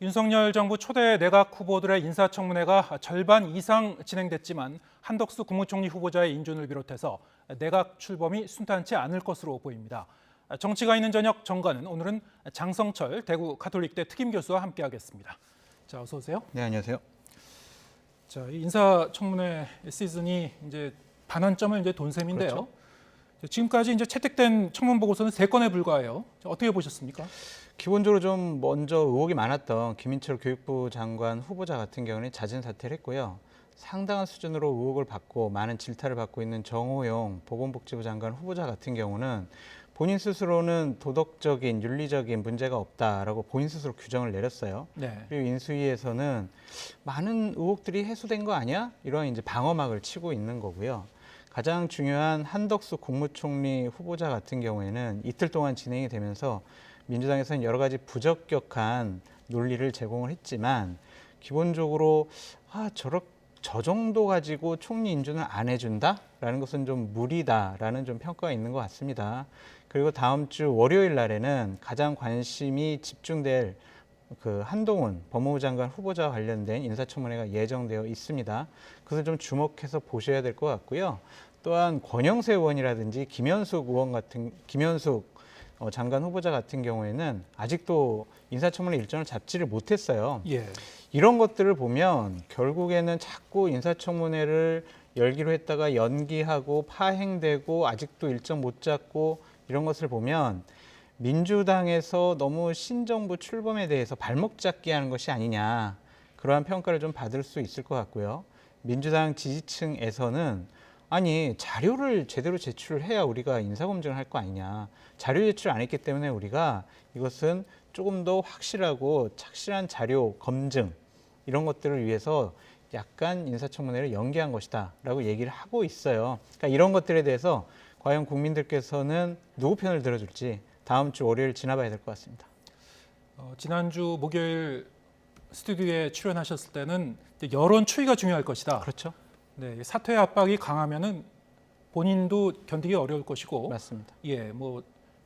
윤석열 정부 초대 내각 후보들의 인사청문회가 절반 이상 진행됐지만 한덕수 국무총리 후보자의 인준을 비롯해서 내각 출범이 순탄치 않을 것으로 보입니다. 정치가 있는 저녁 정가는 오늘은 장성철 대구 가톨릭대 특임 교수와 함께하겠습니다. 자, 어서 오세요. 네, 안녕하세요. 자, 이 인사청문회 시즌이 이제 반환점을 이제 돈 셈인데요. 그렇죠. 지금까지 이제 채택된 청문 보고서는 3건에 불과해요. 자, 어떻게 보셨습니까? 기본적으로 좀 먼저 의혹이 많았던 김인철 교육부 장관 후보자 같은 경우는 자진 사퇴를 했고요. 상당한 수준으로 의혹을 받고 많은 질타를 받고 있는 정호영 보건복지부 장관 후보자 같은 경우는 본인 스스로는 도덕적인, 윤리적인 문제가 없다라고 본인 스스로 규정을 내렸어요. 네. 그리고 인수위에서는 많은 의혹들이 해소된 거 아니야? 이런 이제 방어막을 치고 있는 거고요. 가장 중요한 한덕수 국무총리 후보자 같은 경우에는 이틀 동안 진행이 되면서 민주당에서는 여러 가지 부적격한 논리를 제공을 했지만 기본적으로 저 정도 가지고 총리 인준을 안 해준다라는 것은 좀 무리다라는 좀 평가가 있는 것 같습니다. 그리고 다음 주 월요일 날에는 가장 관심이 집중될 그 한동훈 법무부 장관 후보자와 관련된 인사청문회가 예정되어 있습니다. 그것을 좀 주목해서 보셔야 될 것 같고요. 또한 권영세 의원이라든지 김현숙 장관 후보자 같은 경우에는 아직도 인사청문회 일정을 잡지를 못했어요. 예. 이런 것들을 보면 결국에는 자꾸 인사청문회를 열기로 했다가 연기하고 파행되고 아직도 일정 못 잡고 이런 것을 보면 민주당에서 너무 신정부 출범에 대해서 발목 잡기 하는 것이 아니냐, 그러한 평가를 좀 받을 수 있을 것 같고요. 민주당 지지층에서는 아니, 자료를 제대로 제출을 해야 우리가 인사검증을 할 거 아니냐. 자료 제출 안 했기 때문에 우리가 이것은 조금 더 확실하고 착실한 자료 검증 이런 것들을 위해서 약간 인사청문회를 연기한 것이다 라고 얘기를 하고 있어요. 그러니까 이런 것들에 대해서 과연 국민들께서는 누구 편을 들어줄지 다음 주 월요일 지나봐야 될 것 같습니다. 지난주 목요일 스튜디오에 출연하셨을 때는 여론 추이가 중요할 것이다. 그렇죠. 네, 사퇴 압박이 강하면은 본인도 견디기 어려울 것이고, 맞습니다. 예,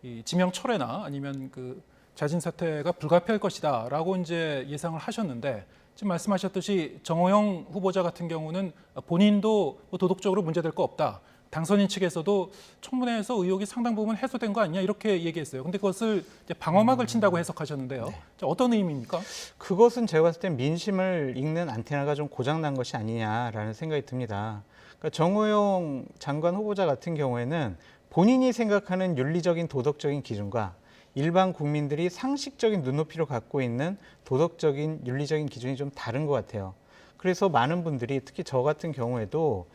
이 지명 철회나 아니면 그 자진 사퇴가 불가피할 것이다라고 이제 예상을 하셨는데 지금 말씀하셨듯이 정호영 후보자 같은 경우는 본인도 도덕적으로 문제될 거 없다. 당선인 측에서도 청문회에서 의혹이 상당 부분 해소된 거 아니냐 이렇게 얘기했어요. 근데 그것을 이제 방어막을 친다고 해석하셨는데요. 네. 자, 어떤 의미입니까? 그것은 제가 봤을 때 민심을 읽는 안테나가 좀 고장난 것이 아니냐라는 생각이 듭니다. 그러니까 정호영 장관 후보자 같은 경우에는 본인이 생각하는 윤리적인 도덕적인 기준과 일반 국민들이 상식적인 눈높이로 갖고 있는 도덕적인 윤리적인 기준이 좀 다른 것 같아요. 그래서 많은 분들이 특히 저 같은 경우에도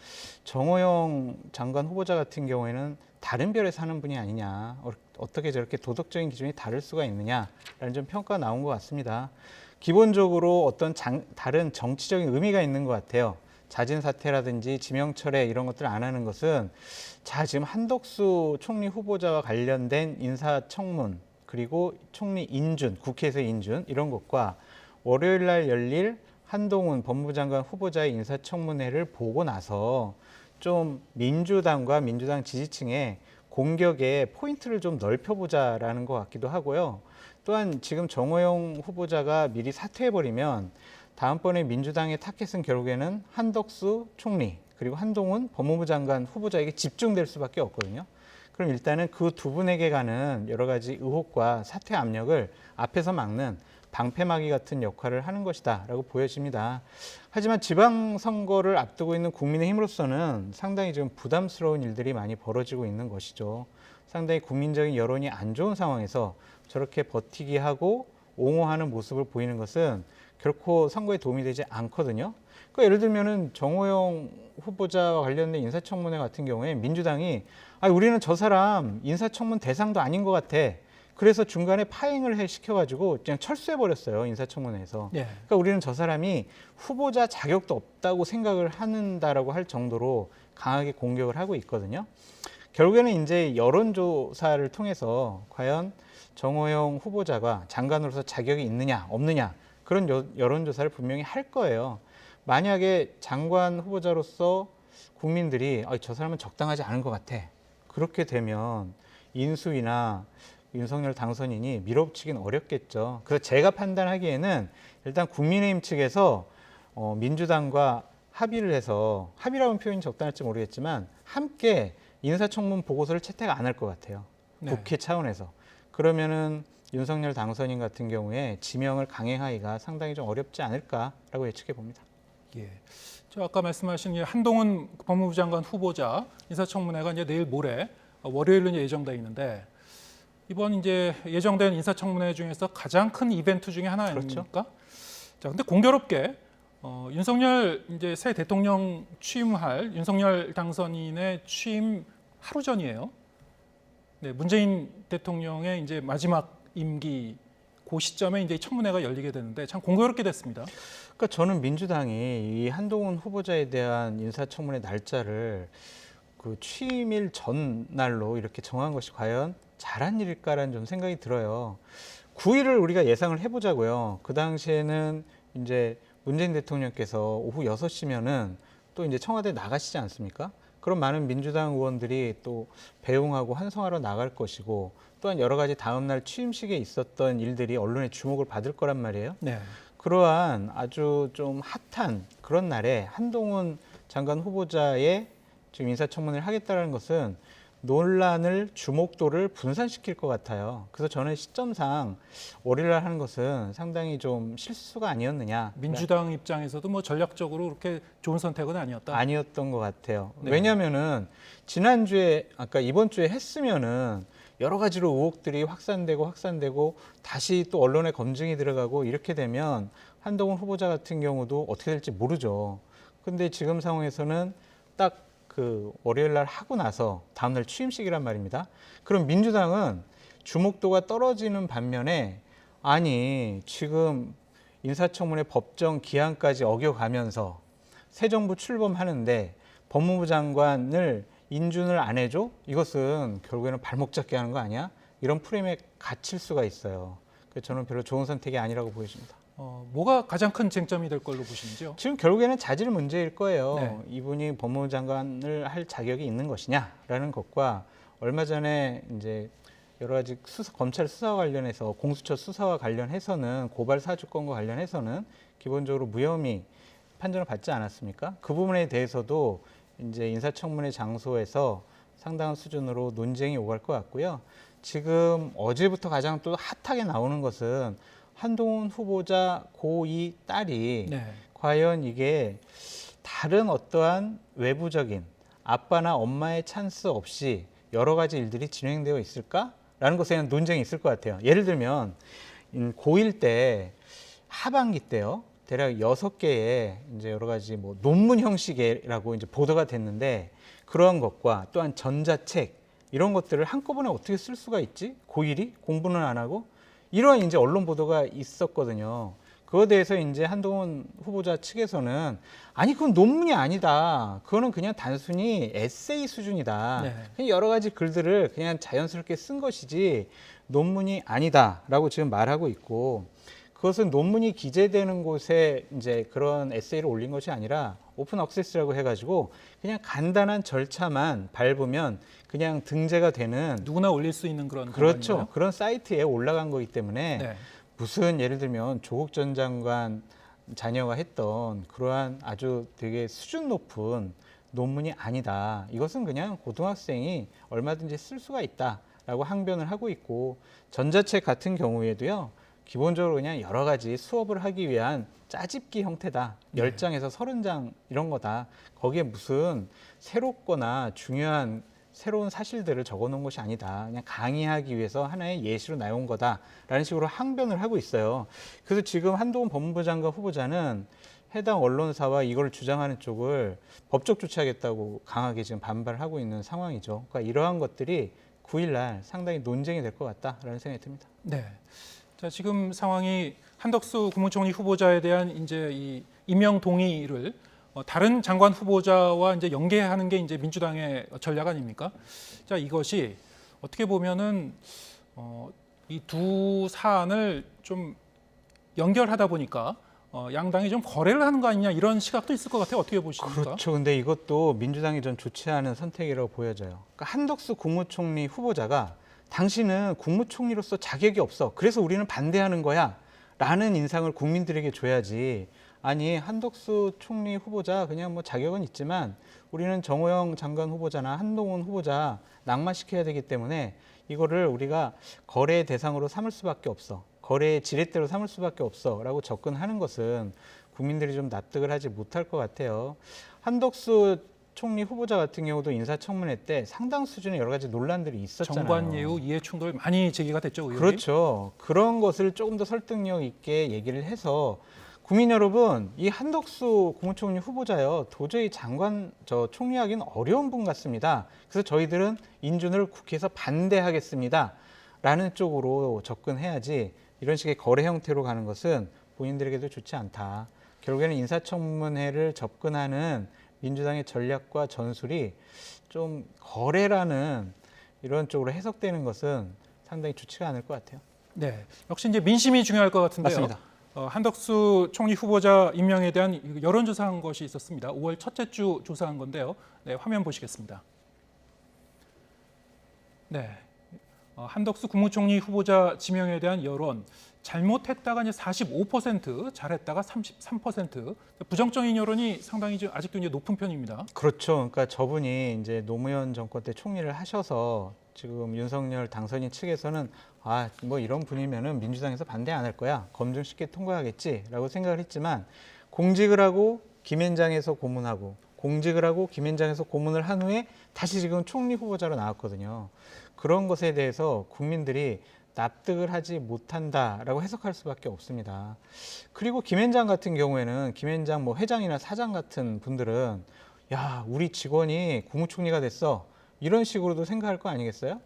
정호영 장관 후보자 같은 경우에는 다른 별에 사는 분이 아니냐, 어떻게 저렇게 도덕적인 기준이 다를 수가 있느냐라는 좀 평가가 나온 것 같습니다. 기본적으로 어떤 다른 정치적인 의미가 있는 것 같아요. 자진 사퇴라든지 지명 철회 이런 것들을 안 하는 것은 지금 한덕수 총리 후보자와 관련된 인사청문 그리고 총리 인준, 국회에서 인준 이런 것과 월요일 날 열릴 한동훈 법무부 장관 후보자의 인사청문회를 보고 나서 좀 민주당과 민주당 지지층의 공격의 포인트를 좀 넓혀보자라는 것 같기도 하고요. 또한 지금 정호영 후보자가 미리 사퇴해버리면 다음번에 민주당의 타겟은 결국에는 한덕수 총리 그리고 한동훈 법무부 장관 후보자에게 집중될 수밖에 없거든요. 그럼 일단은 그 두 분에게 가는 여러 가지 의혹과 사퇴 압력을 앞에서 막는 방패막이 같은 역할을 하는 것이다 라고 보여집니다. 하지만 지방선거를 앞두고 있는 국민의힘으로서는 상당히 지금 부담스러운 일들이 많이 벌어지고 있는 것이죠. 상당히 국민적인 여론이 안 좋은 상황에서 저렇게 버티기 하고 옹호하는 모습을 보이는 것은 결코 선거에 도움이 되지 않거든요. 그러니까 예를 들면은 정호영 후보자와 관련된 인사청문회 같은 경우에 민주당이 우리는 저 사람 인사청문 대상도 아닌 것 같아. 그래서 중간에 파행을 시켜가지고 그냥 철수해버렸어요. 인사청문회에서. 예. 그러니까 우리는 저 사람이 후보자 자격도 없다고 생각을 한다라고 할 정도로 강하게 공격을 하고 있거든요. 결국에는 이제 여론조사를 통해서 과연 정호영 후보자가 장관으로서 자격이 있느냐 없느냐 그런 여론조사를 분명히 할 거예요. 만약에 장관 후보자로서 국민들이 저 사람은 적당하지 않은 것 같아. 그렇게 되면 인수위나 윤석열 당선인이 밀어붙이긴 어렵겠죠. 그래서 제가 판단하기에는 일단 국민의힘 측에서 민주당과 합의를 해서, 합의라는 표현이 적당할지 모르겠지만 함께 인사청문 보고서를 채택 안 할 것 같아요. 네. 국회 차원에서. 그러면은 윤석열 당선인 같은 경우에 지명을 강행하기가 상당히 좀 어렵지 않을까라고 예측해 봅니다. 예. 저 아까 말씀하신 이 한동훈 법무부 장관 후보자 인사청문회가 이제 내일 모레 월요일로 이제 예정돼 있는데 이번 이제 예정된 인사청문회 중에서 가장 큰 이벤트 중에 하나 그렇죠. 아닙니까? 자, 근데 공교롭게 윤석열 이제 새 대통령 취임할 윤석열 당선인의 취임 하루 전이에요. 네, 문재인 대통령의 이제 마지막 임기 그 시점에 이제 청문회가 열리게 되는데 참 공교롭게 됐습니다. 그러니까 저는 민주당이 이 한동훈 후보자에 대한 인사청문회 날짜를 그 취임일 전날로 이렇게 정한 것이 과연 잘한 일일까라는 좀 생각이 들어요. 9일을 우리가 예상을 해보자고요. 그 당시에는 이제 문재인 대통령께서 오후 6시면은 또 이제 청와대 나가시지 않습니까? 그럼 많은 민주당 의원들이 또 배웅하고 환송하러 나갈 것이고 또한 여러 가지 다음날 취임식에 있었던 일들이 언론의 주목을 받을 거란 말이에요. 네. 그러한 아주 좀 핫한 그런 날에 한동훈 장관 후보자의 지금 인사청문회를 하겠다는 것은 논란을 주목도를 분산시킬 것 같아요. 그래서 저는 시점상 월요일날 하는 것은 상당히 좀 실수가 아니었느냐. 민주당 입장에서도 뭐 전략적으로 그렇게 좋은 선택은 아니었다. 아니었던 것 같아요. 네. 왜냐하면은 지난주에 아까 이번 주에 했으면은 여러 가지로 의혹들이 확산되고 다시 또 언론에 검증이 들어가고 이렇게 되면 한동훈 후보자 같은 경우도 어떻게 될지 모르죠. 근데 지금 상황에서는 딱 그 월요일 날 하고 나서 다음날 취임식이란 말입니다. 그럼 민주당은 주목도가 떨어지는 반면에 아니 지금 인사청문회 법정 기한까지 어겨가면서 새 정부 출범하는데 법무부 장관을 인준을 안 해줘? 이것은 결국에는 발목 잡게 하는 거 아니야? 이런 프레임에 갇힐 수가 있어요. 그래서 저는 별로 좋은 선택이 아니라고 보여집니다. 뭐가 가장 큰 쟁점이 될 걸로 보시는지요? 지금 결국에는 자질 문제일 거예요. 네. 이분이 법무부 장관을 할 자격이 있는 것이냐라는 것과 얼마 전에 이제 여러 가지 검찰 수사 관련해서 공수처 수사와 관련해서는 고발 사주권과 관련해서는 기본적으로 무혐의 판정을 받지 않았습니까? 그 부분에 대해서도 이제 인사청문회 장소에서 상당한 수준으로 논쟁이 오갈 것 같고요. 지금 어제부터 가장 또 핫하게 나오는 것은 한동훈 후보자 고2 딸이 네. 과연 이게 다른 어떠한 외부적인 아빠나 엄마의 찬스 없이 여러 가지 일들이 진행되어 있을까라는 것에 대한 논쟁이 있을 것 같아요. 예를 들면 고1 때 하반기 때요. 대략 6개의 이제 여러 가지 뭐 논문 형식이라고 이제 보도가 됐는데 그러한 것과 또한 전자책 이런 것들을 한꺼번에 어떻게 쓸 수가 있지? 고1이 공부는 안 하고 이러한 이제 언론 보도가 있었거든요. 그거에 대해서 이제 한동훈 후보자 측에서는 아니 그건 논문이 아니다. 그거는 그냥 단순히 에세이 수준이다. 네. 그냥 여러 가지 글들을 그냥 자연스럽게 쓴 것이지 논문이 아니다라고 지금 말하고 있고 그것은 논문이 기재되는 곳에 이제 그런 에세이를 올린 것이 아니라 오픈 액세스라고 해가지고 그냥 간단한 절차만 밟으면 그냥 등재가 되는 누구나 올릴 수 있는 그런 그렇죠. 공간인가요? 그런 사이트에 올라간 거기 때문에 네. 무슨 예를 들면 조국 전 장관 자녀가 했던 그러한 아주 되게 수준 높은 논문이 아니다. 이것은 그냥 고등학생이 얼마든지 쓸 수가 있다라고 항변을 하고 있고 전자책 같은 경우에도요. 기본적으로 그냥 여러 가지 수업을 하기 위한 짜집기 형태다. 10장에서 30장 이런 거다. 거기에 무슨 새롭거나 중요한 새로운 사실들을 적어놓은 것이 아니다. 그냥 강의하기 위해서 하나의 예시로 나온 거다라는 식으로 항변을 하고 있어요. 그래서 지금 한동훈 법무부 장관 후보자는 해당 언론사와 이걸 주장하는 쪽을 법적 조치하겠다고 강하게 지금 반발을 하고 있는 상황이죠. 그러니까 이러한 것들이 9일날 상당히 논쟁이 될 것 같다라는 생각이 듭니다. 네. 자, 지금 상황이 한덕수 국무총리 후보자에 대한 이제 이 임명 동의를 다른 장관 후보자와 이제 연계하는 게 이제 민주당의 전략 아닙니까? 자, 이것이 어떻게 보면은 이 두 사안을 좀 연결하다 보니까 양당이 좀 거래를 하는 거 아니냐 이런 시각도 있을 것 같아요. 어떻게 보십니까? 그렇죠. 근데 이것도 민주당이 좀 좋지 않은 선택이라고 보여져요. 그러니까 한덕수 국무총리 후보자가 당신은 국무총리로서 자격이 없어. 그래서 우리는 반대하는 거야. 라는 인상을 국민들에게 줘야지. 아니, 한덕수 총리 후보자 그냥 뭐 자격은 있지만 우리는 정호영 장관 후보자나 한동훈 후보자 낙마시켜야 되기 때문에 이거를 우리가 거래 대상으로 삼을 수밖에 없어. 거래의 지렛대로 삼을 수밖에 없어. 라고 접근하는 것은 국민들이 좀 납득을 하지 못할 것 같아요. 한덕수 총리 후보자 같은 경우도 인사청문회 때 상당 수준의 여러 가지 논란들이 있었잖아요. 정관예우 이해 충돌 많이 제기가 됐죠, 의혹이. 그렇죠. 그런 것을 조금 더 설득력 있게 얘기를 해서 국민 여러분, 이 한덕수 국무총리 후보자요, 도저히 총리하기는 어려운 분 같습니다. 그래서 저희들은 인준을 국회에서 반대하겠습니다. 라는 쪽으로 접근해야지 이런 식의 거래 형태로 가는 것은 본인들에게도 좋지 않다. 결국에는 인사청문회를 접근하는 민주당의 전략과 전술이 좀 거래라는 이런 쪽으로 해석되는 것은 상당히 좋지가 않을 것 같아요. 네, 역시 이제 민심이 중요할 것 같은데요. 맞습니다. 한덕수 총리 후보자 임명에 대한 여론조사한 것이 있었습니다. 5월 첫째 주 조사한 건데요. 네, 화면 보시겠습니다. 네, 한덕수 국무총리 후보자 지명에 대한 여론, 잘못했다가 이제 45%, 잘했다가 33%, 부정적인 여론이 상당히 좀 아직도 이제 높은 편입니다. 그렇죠. 그러니까 저분이 이제 노무현 정권 때 총리를 하셔서 지금 윤석열 당선인 측에서는 뭐 이런 분이면은 민주당에서 반대 안 할 거야. 검증 쉽게 통과하겠지라고 생각을 했지만 공직을 하고 김앤장에서 고문하고 공직을 하고 김앤장에서 고문을 한 후에 다시 지금 총리 후보자로 나왔거든요. 그런 것에 대해서 국민들이 납득을 하지 못한다라고 해석할 수밖에 없습니다. 그리고 김앤장 같은 경우에는 김앤장 뭐 회장이나 사장 같은 분들은 야, 우리 직원이 국무총리가 됐어. 이런 식으로도 생각할 거 아니겠어요?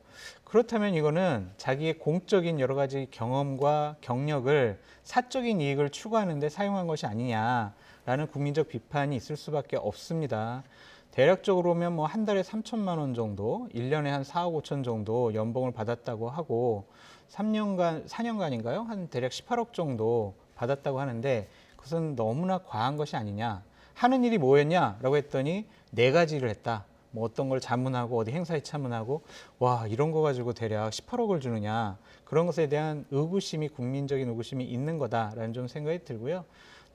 그렇다면 이거는 자기의 공적인 여러 가지 경험과 경력을 사적인 이익을 추구하는 데 사용한 것이 아니냐라는 국민적 비판이 있을 수밖에 없습니다. 대략적으로 보면 뭐 한 달에 3천만 원 정도, 1년에 한 4억 5천 정도 연봉을 받았다고 하고 4년간인가요? 한 대략 18억 정도 받았다고 하는데 그것은 너무나 과한 것이 아니냐. 하는 일이 뭐였냐라고 했더니 4가지를 했다. 뭐 어떤 걸 자문하고 어디 행사에 참문하고 와 이런 거 가지고 대략 18억을 주느냐. 그런 것에 대한 의구심이 국민적인 의구심이 있는 거다라는 좀 생각이 들고요.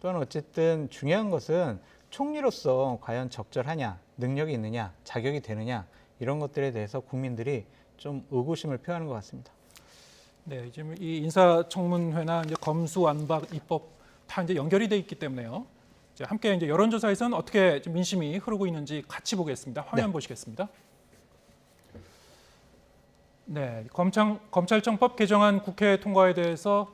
또한 어쨌든 중요한 것은 총리로서 과연 적절하냐, 능력이 있느냐, 자격이 되느냐 이런 것들에 대해서 국민들이 좀 의구심을 표하는 것 같습니다. 네, 지금 이 인사청문회나 이제 검수완박 입법 다 이제 연결이 돼 있기 때문에요. 이제 함께 이제 여론조사에서는 어떻게 좀 민심이 흐르고 있는지 같이 보겠습니다. 화면 보시겠습니다. 네, 검찰청법 개정안 국회 통과에 대해서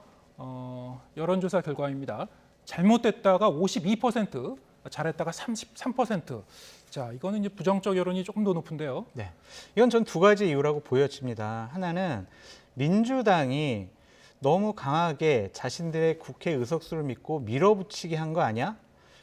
여론조사 결과입니다. 잘못됐다가 52%, 잘했다가 33%. 자, 이거는 이제 부정적 여론이 조금 더 높은데요. 네, 이건 전 2가지 이유라고 보여집니다. 하나는 민주당이 너무 강하게 자신들의 국회 의석수를 믿고 밀어붙이게 한 거 아니야?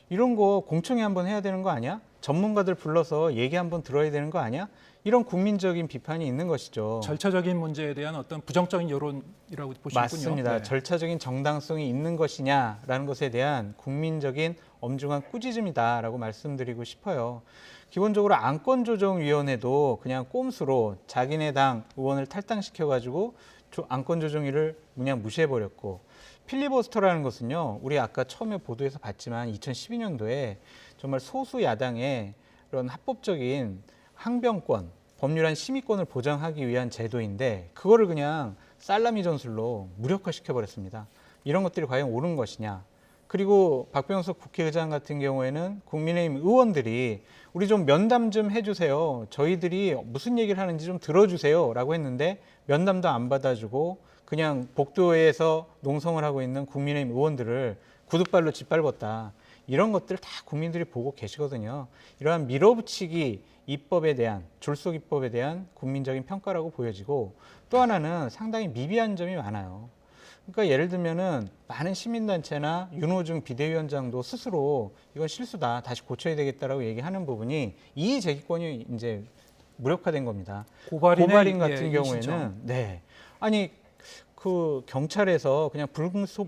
이런 거 공청회 한번 해야 되는 거 아니야? 전문가들 불러서 얘기 한번 들어야 되는 거 아니야? 이런 국민적인 비판이 있는 것이죠. 절차적인 문제에 대한 어떤 부정적인 여론이라고 보시는군요. 맞습니다. 네. 절차적인 정당성이 있는 것이냐라는 것에 대한 국민적인 엄중한 꾸짖음이다라고 말씀드리고 싶어요. 기본적으로 안건조정위원회도 그냥 꼼수로 자기네 당 의원을 탈당시켜가지고 안건조정위를 그냥 무시해버렸고 필리버스터라는 것은요. 우리 아까 처음에 보도에서 봤지만 2012년도에 정말 소수 야당의 그런 합법적인 항변권, 법률안 심의권을 보장하기 위한 제도인데 그거를 그냥 살라미 전술로 무력화시켜버렸습니다. 이런 것들이 과연 옳은 것이냐. 그리고 박병석 국회의장 같은 경우에는 국민의힘 의원들이 우리 좀 면담 좀 해주세요. 저희들이 무슨 얘기를 하는지 좀 들어주세요. 라고 했는데 면담도 안 받아주고 그냥 복도에서 농성을 하고 있는 국민의힘 의원들을 구둣발로 짓밟았다. 이런 것들 다 국민들이 보고 계시거든요. 이러한 밀어붙이기 입법에 대한, 졸속 입법에 대한 국민적인 평가라고 보여지고 또 하나는 상당히 미비한 점이 많아요. 그러니까 예를 들면은 많은 시민단체나 윤호중 비대위원장도 스스로 이건 실수다, 다시 고쳐야 되겠다라고 얘기하는 부분이 이의 제기권이 이제 무력화된 겁니다. 고발인 같은 경우에는 네, 아니 그 경찰에서 그냥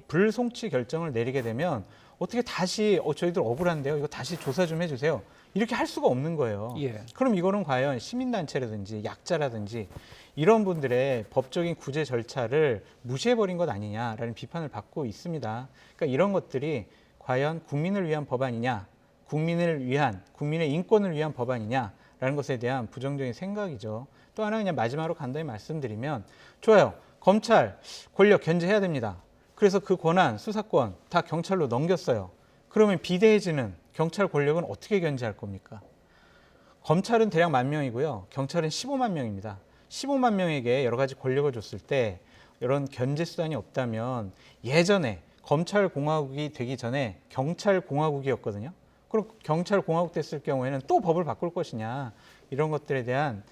불송치 결정을 내리게 되면 어떻게 다시 저희들 억울한데요. 이거 다시 조사 좀 해주세요. 이렇게 할 수가 없는 거예요. 예. 그럼 이거는 과연 시민단체라든지 약자라든지 이런 분들의 법적인 구제 절차를 무시해버린 것 아니냐라는 비판을 받고 있습니다. 그러니까 이런 것들이 과연 국민을 위한 법안이냐, 국민을 위한, 국민의 인권을 위한 법안이냐라는 것에 대한 부정적인 생각이죠. 또 하나 그냥 마지막으로 간단히 말씀드리면 좋아요. 검찰 권력 견제해야 됩니다. 그래서 그 권한, 수사권 다 경찰로 넘겼어요. 그러면 비대해지는 경찰 권력은 어떻게 견제할 겁니까? 검찰은 대략 10,000명이고요. 경찰은 15만 명입니다. 15만 명에게 여러 가지 권력을 줬을 때 이런 견제 수단이 없다면 예전에 검찰공화국이 되기 전에 경찰공화국이었거든요. 그럼 경찰공화국 됐을 경우에는 또 법을 바꿀 것이냐. 이런 것들에 대한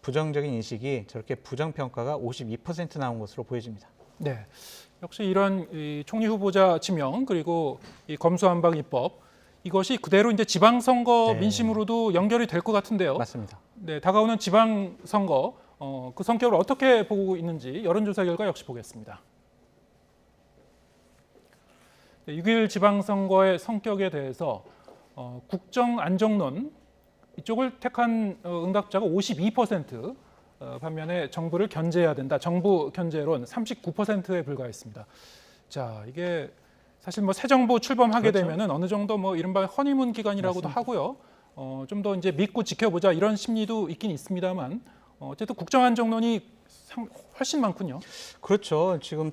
부정적인 인식이 저렇게 부정평가가 52% 나온 것으로 보여집니다. 네. 역시 이런 이 총리 후보자 지명 그리고 이 검수완박 입법 이것이 그대로 이제 지방선거 네. 민심으로도 연결이 될 것 같은데요. 맞습니다. 네, 다가오는 지방선거 그 성격을 어떻게 보고 있는지 여론조사 결과 역시 보겠습니다. 네, 6일 지방선거의 성격에 대해서 국정안정론 이쪽을 택한 응답자가 52%, 반면에 정부를 견제해야 된다. 정부 견제론 39%에 불과했습니다. 자, 이게 사실 뭐 새 정부 출범하게 그렇죠. 되면은 어느 정도 뭐 이른바 허니문 기간이라고도 맞습니다. 하고요. 좀 더 이제 믿고 지켜보자 이런 심리도 있긴 있습니다만 어쨌든 국정안정론이 훨씬 많군요. 그렇죠. 지금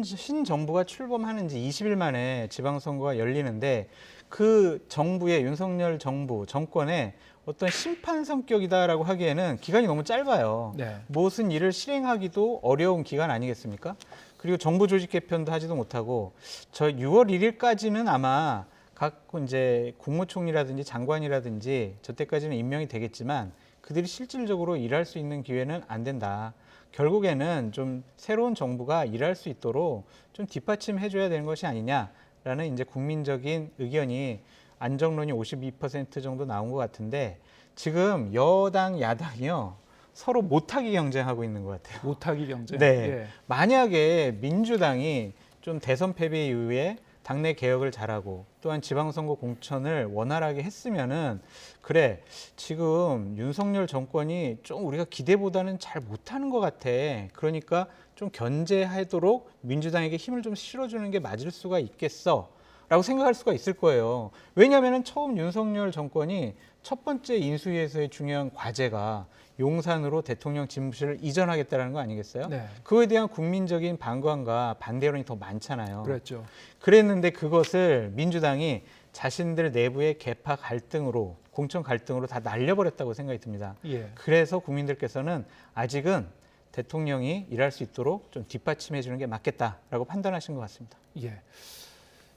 신정부가 출범하는 지 20일 만에 지방선거가 열리는데 그 정부의 윤석열 정부 정권의 어떤 심판 성격이다라고 하기에는 기간이 너무 짧아요. 네. 무슨 일을 실행하기도 어려운 기간 아니겠습니까? 그리고 정부 조직 개편도 하지도 못하고 저 6월 1일까지는 아마 각 이제 국무총리라든지 장관이라든지 저 때까지는 임명이 되겠지만 그들이 실질적으로 일할 수 있는 기회는 안 된다. 결국에는 좀 새로운 정부가 일할 수 있도록 좀 뒷받침해 줘야 되는 것이 아니냐라는 이제 국민적인 의견이 안정론이 52% 정도 나온 것 같은데 지금 여당 야당이요 서로 못하기 경쟁하고 있는 것 같아요. 못하기 경쟁. 네. 예. 만약에 민주당이 좀 대선 패배 이후에 당내 개혁을 잘하고 또한 지방선거 공천을 원활하게 했으면은 그래 지금 윤석열 정권이 좀 우리가 기대보다는 잘 못하는 것 같아. 그러니까 좀 견제하도록 민주당에게 힘을 좀 실어주는 게 맞을 수가 있겠어. 라고 생각할 수가 있을 거예요. 왜냐하면 처음 윤석열 정권이 첫 번째 인수위에서의 중요한 과제가 용산으로 대통령 집무실을 이전하겠다는 거 아니겠어요? 네. 그거에 대한 국민적인 반감과 반대 여론이 더 많잖아요. 그랬죠. 그랬는데 그것을 민주당이 자신들 내부의 계파 갈등으로 공천 갈등으로 다 날려버렸다고 생각이 듭니다. 예. 그래서 국민들께서는 아직은 대통령이 일할 수 있도록 좀 뒷받침해 주는 게 맞겠다라고 판단하신 것 같습니다. 예.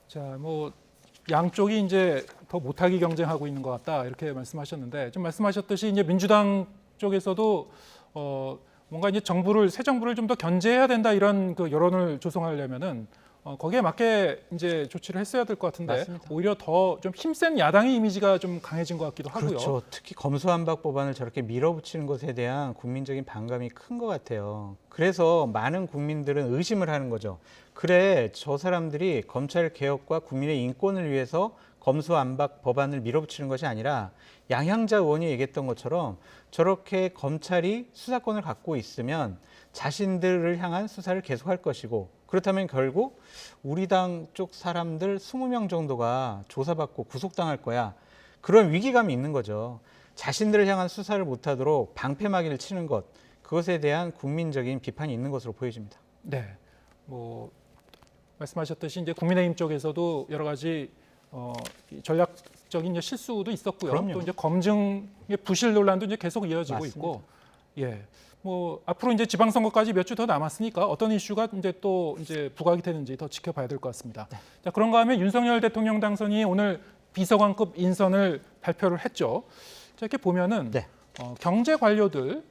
자, 뭐 양쪽이 이제 더 못하기 경쟁하고 있는 것 같다 이렇게 말씀하셨는데 좀 말씀하셨듯이 이제 민주당 쪽에서도 뭔가 이제 새 정부를 좀 더 견제해야 된다 이런 그 여론을 조성하려면은 거기에 맞게 이제 조치를 했어야 될 것 같은데 맞습니다. 오히려 더 좀 힘센 야당의 이미지가 좀 강해진 것 같기도 하고요. 그렇죠. 특히 검수완박 법안을 저렇게 밀어붙이는 것에 대한 국민적인 반감이 큰 것 같아요. 그래서 많은 국민들은 의심을 하는 거죠. 그래, 저 사람들이 검찰 개혁과 국민의 인권을 위해서 검수완박 법안을 밀어붙이는 것이 아니라 양향자 의원이 얘기했던 것처럼 저렇게 검찰이 수사권을 갖고 있으면 자신들을 향한 수사를 계속할 것이고 그렇다면 결국 우리 당 쪽 사람들 20명 정도가 조사받고 구속당할 거야. 그런 위기감이 있는 거죠. 자신들을 향한 수사를 못하도록 방패막이를 치는 것, 그것에 대한 국민적인 비판이 있는 것으로 보여집니다. 네, 뭐 말씀하셨듯이 이제 국민의힘 쪽에서도 여러 가지 전략적인 이제 실수도 있었고요. 그럼요. 또 이제 검증의 부실 논란도 이제 계속 이어지고 맞습니다. 있고, 예, 뭐 앞으로 이제 지방선거까지 몇 주 더 남았으니까 어떤 이슈가 이제 또 이제 부각이 되는지 더 지켜봐야 될 것 같습니다. 네. 자, 그런가 하면 윤석열 대통령 당선이 오늘 비서관급 인선을 발표를 했죠. 자, 이렇게 보면은 네. 경제 관료들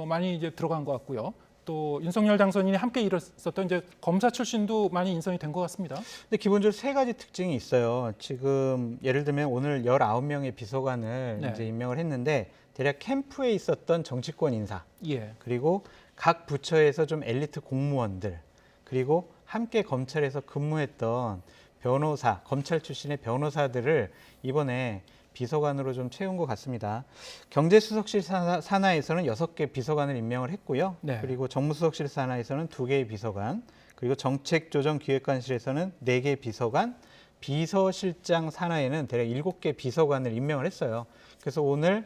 많이 이제 들어간 것 같고요. 또 윤석열 당선인이 함께 일했었던 이제 검사 출신도 많이 인선이 된 것 같습니다. 근데 기본적으로 세 가지 특징이 있어요. 지금 예를 들면 오늘 19명의 비서관을 네. 이제 임명을 했는데 대략 캠프에 있었던 정치권 인사 예, 그리고 각 부처에서 좀 엘리트 공무원들 그리고 함께 검찰에서 근무했던 변호사, 검찰 출신의 변호사들을 이번에 비서관으로 좀 채운 것 같습니다. 경제수석실 산하에서는 6개 비서관을 임명을 했고요. 네. 그리고 정무수석실 산하에서는 2개의 비서관, 그리고 정책조정기획관실에서는 4개 비서관, 비서실장 산하에는 대략 7개 비서관을 임명을 했어요. 그래서 오늘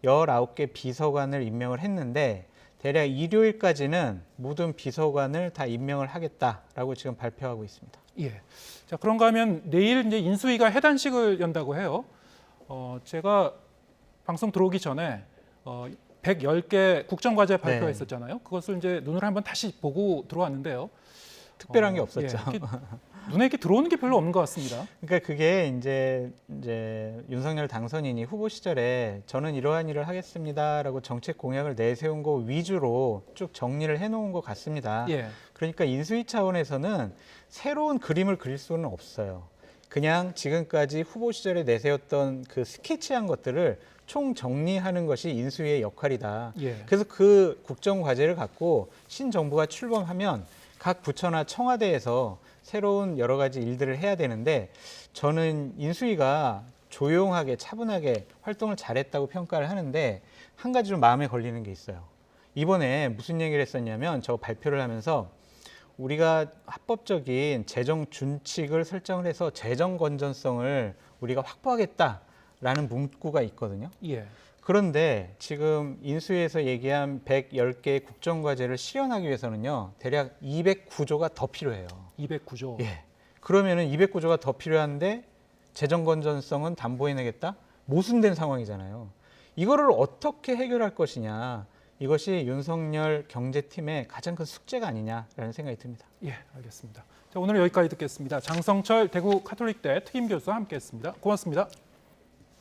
19개 비서관을 임명을 했는데 대략 일요일까지는 모든 비서관을 다 임명을 하겠다라고 지금 발표하고 있습니다. 예. 자, 그런가 하면 내일 이제 인수위가 해단식을 연다고 해요. 제가 방송 들어오기 전에 110개 국정과제 발표가 네. 있었잖아요. 그것을 이제 눈으로 한번 다시 보고 들어왔는데요. 특별한 게 없었죠. 예, 눈에 이렇게 들어오는 게 별로 없는 것 같습니다. 그러니까 그게 이제 윤석열 당선인이 후보 시절에 저는 이러한 일을 하겠습니다라고 정책 공약을 내세운 거 위주로 쭉 정리를 해놓은 것 같습니다. 예. 그러니까 인수위 차원에서는 새로운 그림을 그릴 수는 없어요. 그냥 지금까지 후보 시절에 내세웠던 그 스케치한 것들을 총 정리하는 것이 인수위의 역할이다. 예. 그래서 그 국정 과제를 갖고 신정부가 출범하면 각 부처나 청와대에서 새로운 여러 가지 일들을 해야 되는데 저는 인수위가 조용하게 차분하게 활동을 잘했다고 평가를 하는데 한 가지 좀 마음에 걸리는 게 있어요. 이번에 무슨 얘기를 했었냐면 저 발표를 하면서 우리가 합법적인 재정 준칙을 설정을 해서 재정 건전성을 우리가 확보하겠다라는 문구가 있거든요. 예. 그런데 지금 인수위에서 얘기한 110개의 국정과제를 실현하기 위해서는요, 대략 209조가 더 필요해요. 209조. 예. 그러면은 209조가 더 필요한데 재정 건전성은 담보해내겠다? 모순된 상황이잖아요. 이거를 어떻게 해결할 것이냐. 이것이 윤석열 경제팀의 가장 큰 숙제가 아니냐라는 생각이 듭니다. 예, 알겠습니다. 자, 오늘 여기까지 듣겠습니다. 장성철 대구 카톨릭대 특임 교수와 함께했습니다. 고맙습니다.